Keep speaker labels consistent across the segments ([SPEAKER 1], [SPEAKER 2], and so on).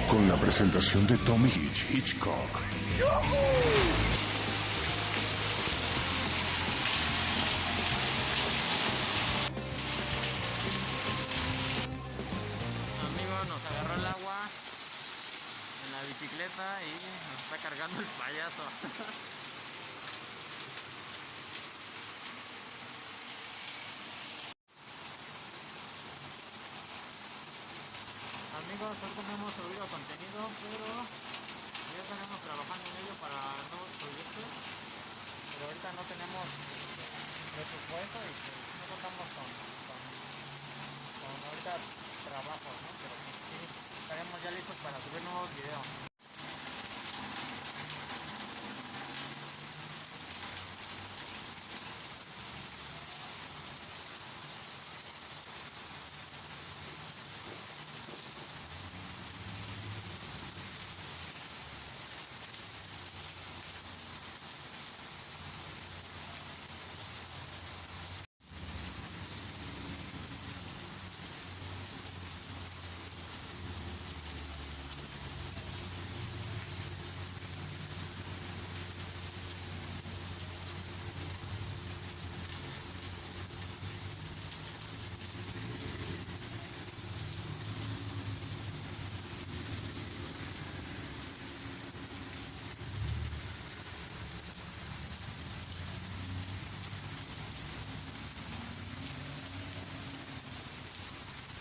[SPEAKER 1] con la presentación de Tommy Hitchcock.
[SPEAKER 2] Amigos, nos agarró el agua en la bicicleta y nos está cargando el payaso. Amigos, hoy no hemos subido contenido, pero ya estaremos trabajando en ello para no subirse. Pero ahorita no tenemos presupuesto y pues no contamos con ahorita trabajo, ¿no? Pero pues sí, estaremos ya listos para subir nuevos videos.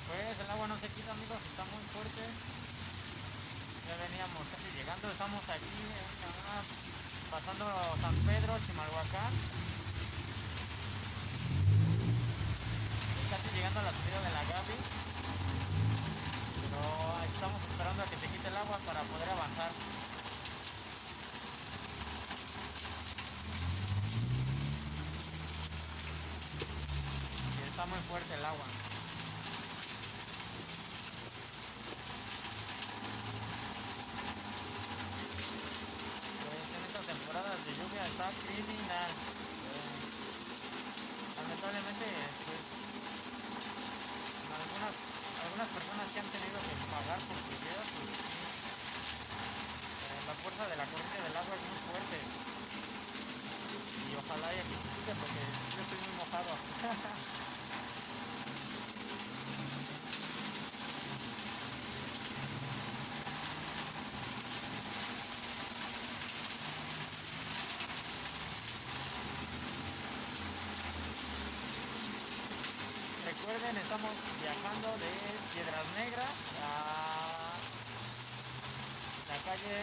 [SPEAKER 2] Pues el agua no se quita, amigos, está muy fuerte. Ya veníamos casi llegando, estamos aquí pasando San Pedro, Chimalhuacán. Casi llegando a la subida de la Gaby. Pero estamos esperando a que se quite el agua para poder avanzar. Y está muy fuerte el agua. Temporadas de lluvia está criminal. Lamentablemente pues, algunas personas que han tenido que pagar por sus vidas, pues, la fuerza de la corriente del agua es muy fuerte y ojalá y aquí se quite porque yo estoy muy mojado. Recuerden, estamos viajando de Piedras Negras a la calle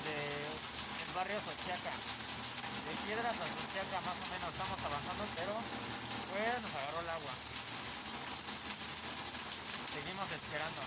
[SPEAKER 2] del barrio Xochiaca. De Piedras a Xochiaca más o menos estamos avanzando, pero pues nos agarró el agua. Seguimos esperando.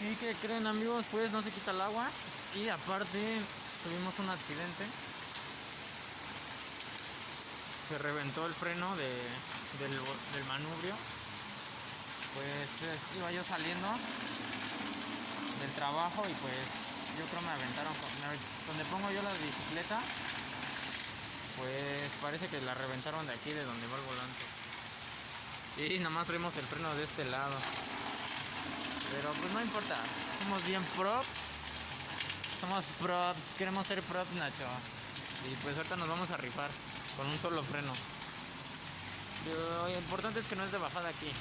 [SPEAKER 2] ¿Y qué creen, amigos? Pues no se quita el agua y aparte tuvimos un accidente. Se reventó el freno del manubrio. Pues iba yo saliendo del trabajo y pues yo creo me aventaron donde pongo yo la bicicleta. Pues parece que la reventaron de aquí, de donde va el volante. Y nada más traemos el freno de este lado. Pero pues no importa, somos bien props. Somos props, queremos ser props, Nacho. Y pues ahorita nos vamos a rifar con un solo freno. Lo importante es que no es de bajada aquí.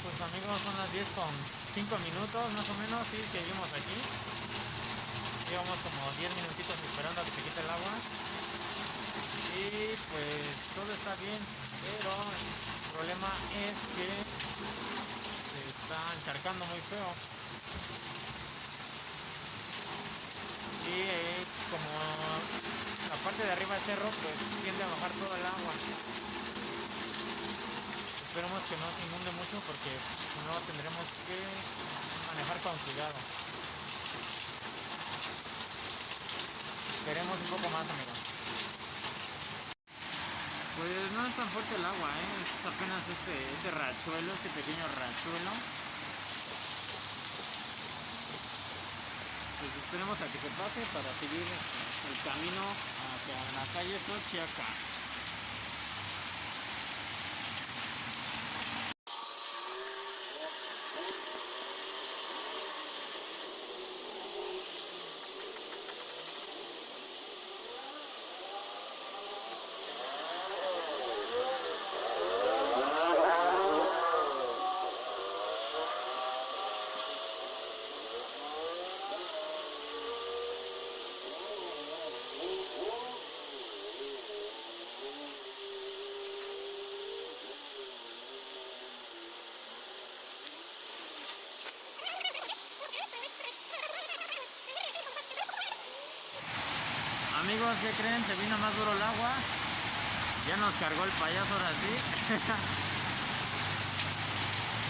[SPEAKER 2] Pues amigos, son las 10 con 5 minutos más o menos, sí, seguimos aquí. Llevamos como 10 minutitos esperando a que se quite el agua. Y pues todo está bien, pero el problema es que se está encharcando muy feo. Y como la parte de arriba del cerro pues tiende a bajar todo el agua. Esperemos que no se inunde mucho porque si no tendremos que manejar con cuidado. Esperemos un poco más, amigos. Pues no es tan fuerte el agua, es apenas este rachuelo, este pequeño rachuelo. Pues esperemos a que se pase para seguir el camino hacia la calle Xochiaca. Amigos, ¿qué creen? Se vino más duro el agua. Ya nos cargó el payaso ahora sí.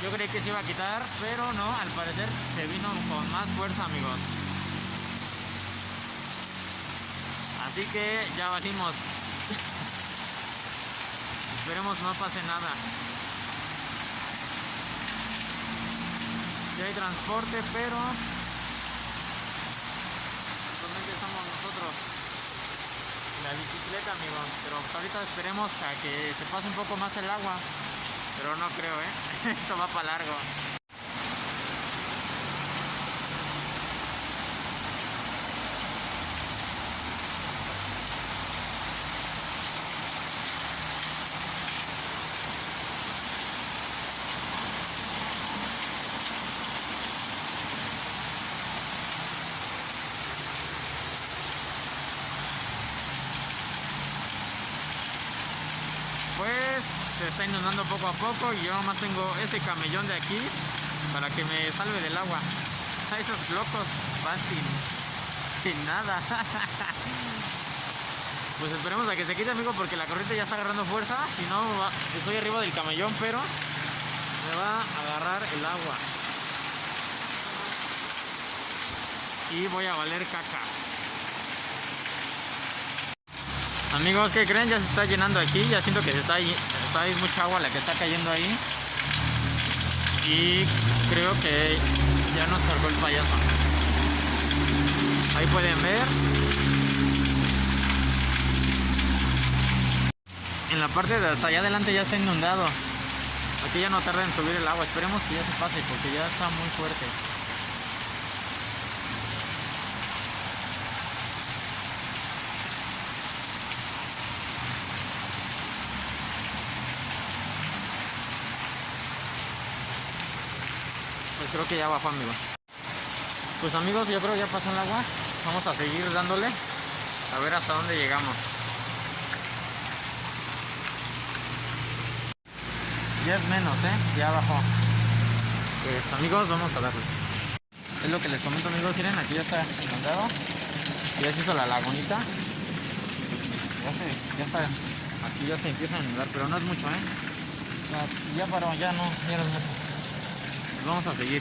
[SPEAKER 2] Yo creí que se iba a quitar, pero no, al parecer se vino con más fuerza, amigos. Así que ya valimos. Esperemos no pase nada. Si hay transporte, pero solamente somos nosotros. La bicicleta, amigos, pero ahorita esperemos a que se pase un poco más el agua, pero no creo, esto va para largo. Pues se está inundando poco a poco y yo nomás tengo ese camellón de aquí para que me salve del agua. Esos locos van sin nada. Pues esperemos a que se quite, amigo, porque la corriente ya está agarrando fuerza. Si no, estoy arriba del camellón, pero me va a agarrar el agua y voy a valer caca. Amigos, ¿qué creen? Ya se está llenando aquí. Ya siento que está ahí mucha agua la que está cayendo ahí. Y creo que ya nos cargó el payaso. Ahí pueden ver. En la parte de hasta allá adelante ya está inundado. Aquí ya no tarda en subir el agua. Esperemos que ya se pase porque ya está muy fuerte. Pues creo que ya bajó, amigos. Pues amigos, yo creo que ya pasó el agua. Vamos a seguir dándole a ver hasta dónde llegamos. Ya es menos, ya bajó. Pues amigos, vamos a darle. Es lo que les comento, amigos. Miren, aquí ya está inundado. Ya se hizo la lagunita. Ya está. Aquí ya se empieza a inundar, pero no es mucho, ya paró, ya no es mucho. Pues vamos a seguir.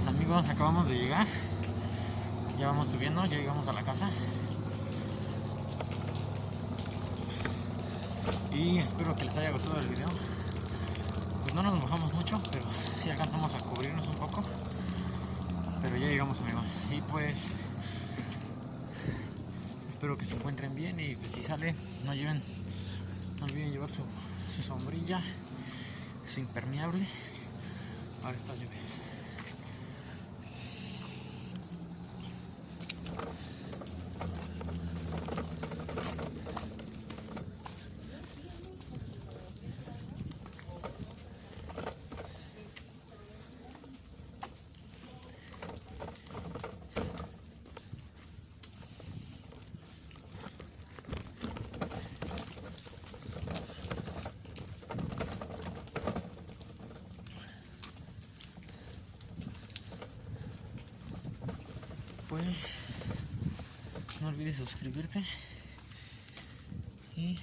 [SPEAKER 2] Pues amigos, acabamos de llegar. Ya vamos subiendo, ya llegamos a la casa. Y espero que les haya gustado el video. Pues no nos mojamos mucho, pero sí alcanzamos a cubrirnos un poco. Pero ya llegamos, amigos. Y pues espero que se encuentren bien. Y pues si salen, no olviden llevar su sombrilla, su impermeable para estas lluvias. Pues no olvides suscribirte y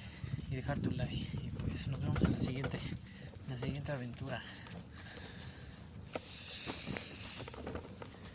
[SPEAKER 2] dejar tu like. Y pues nos vemos en la siguiente aventura.